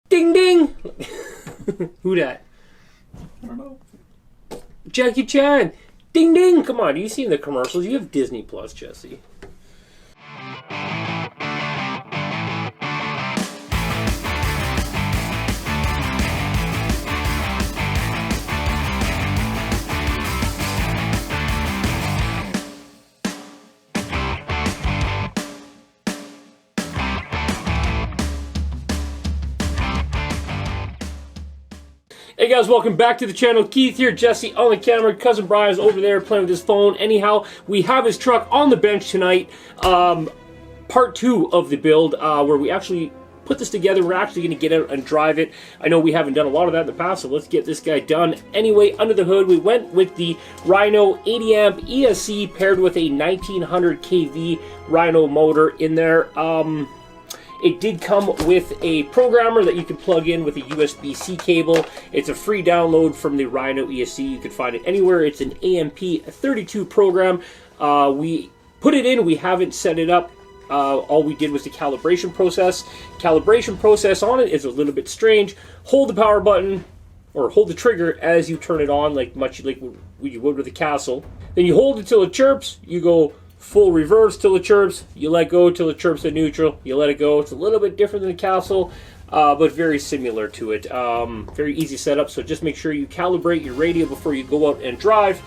Ding ding! Who dat? I don't know. Jackie Chan! Ding ding! Come on, you seen the commercials? You have Disney Plus, Jesse. Hey guys, welcome back to the channel. Keith here, Jesse on the camera, cousin Brian's over there playing with his phone. Anyhow, we have his truck on the bench tonight. Part 2 of the build, where we actually put this together. We're actually going to get out and drive it. I know we haven't done a lot of that in the past, so let's get this guy done. Anyway, under the hood, we went with the Rhino 80 amp ESC paired with a 1900 kV Rhino motor in there. It did come with a programmer that you can plug in with a USB-C cable. It's a free download from the Rhino ESC. You can find it anywhere. It's an AMP32 program. We put it in. We haven't set it up. All we did was the calibration process. Calibration process on it is a little bit strange. Hold the power button, or hold the trigger as you turn it on, much like you would with a Castle. Then you hold it till it chirps. You go full reverse till it chirps, you let go till it chirps to neutral, you let it go. It's a little bit different than the Castle, but very similar to it. Very easy setup, so just make sure you calibrate your radio before you go out and drive.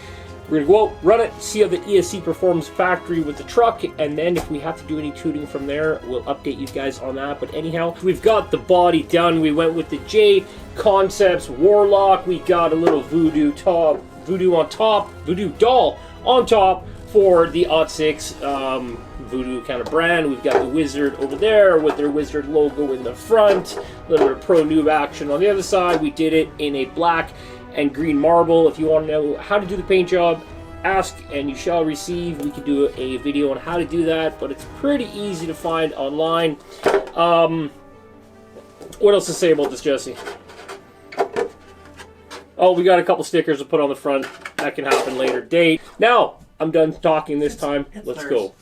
We're going to go out, run it, see how the ESC performs factory with the truck, and then if we have to do any tuning from there, we'll update you guys on that. But anyhow, we've got the body done. We went with the J Concepts Warlock. We got a little voodoo doll on top for the Ottsix Voodoo kind of brand. We've got the WIZARD over there with their WIZARD logo in the front, a little bit of ProNoob action on the other side. We did it in a black and green marble. If you want to know how to do the paint job, ask and you shall receive. We could do a video on how to do that, but it's pretty easy to find online. What else to say about this, Jesse? Oh, we got a couple stickers to put on the front. That can happen later date. Now, I'm done talking this time. Let's go.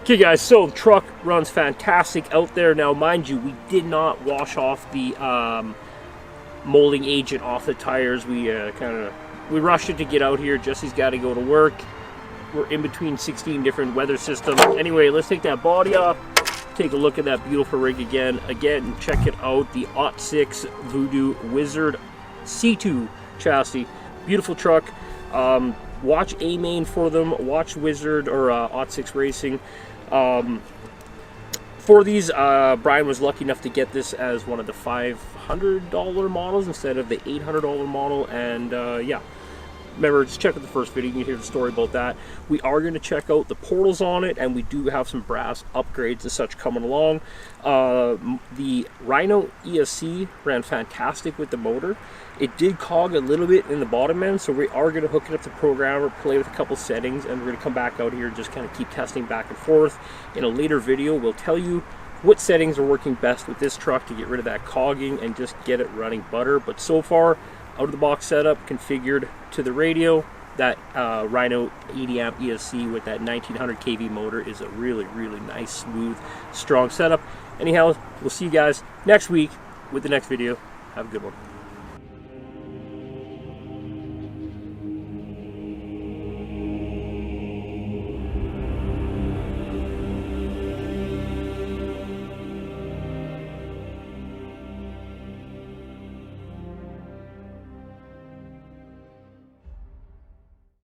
Okay guys, so the truck runs fantastic out there. Now mind you, we did not wash off the molding agent off the tires. We we rushed it to get out here. Jesse's got to go to work. We're in between 16 different weather systems. Anyway, let's take that body off, take a look at that beautiful rig again, check it out, the Ottsix Voodoo WIZARD C2 chassis. Beautiful truck. Watch A-Main for them, watch WIZARD or Ottsix Racing. For these, Brian was lucky enough to get this as one of the $500 models instead of the $800 model, and yeah. Remember, just check out the first video, you can hear the story about that. We are going to check out the portals on it, and we do have some brass upgrades and such coming along. The Rhino ESC ran fantastic with the motor. It did cog a little bit in the bottom end, so we are going to hook it up to the programmer, play with a couple settings, and we're going to come back out here and just kind of keep testing back and forth. In a later video, we'll tell you what settings are working best with this truck to get rid of that cogging and just get it running butter. But so far, out of the box setup, configured to the radio, that Rhino 80 amp ESC with that 1900 kV motor is a really, really nice, smooth, strong setup. Anyhow, we'll see you guys next week with the next video. Have a good one.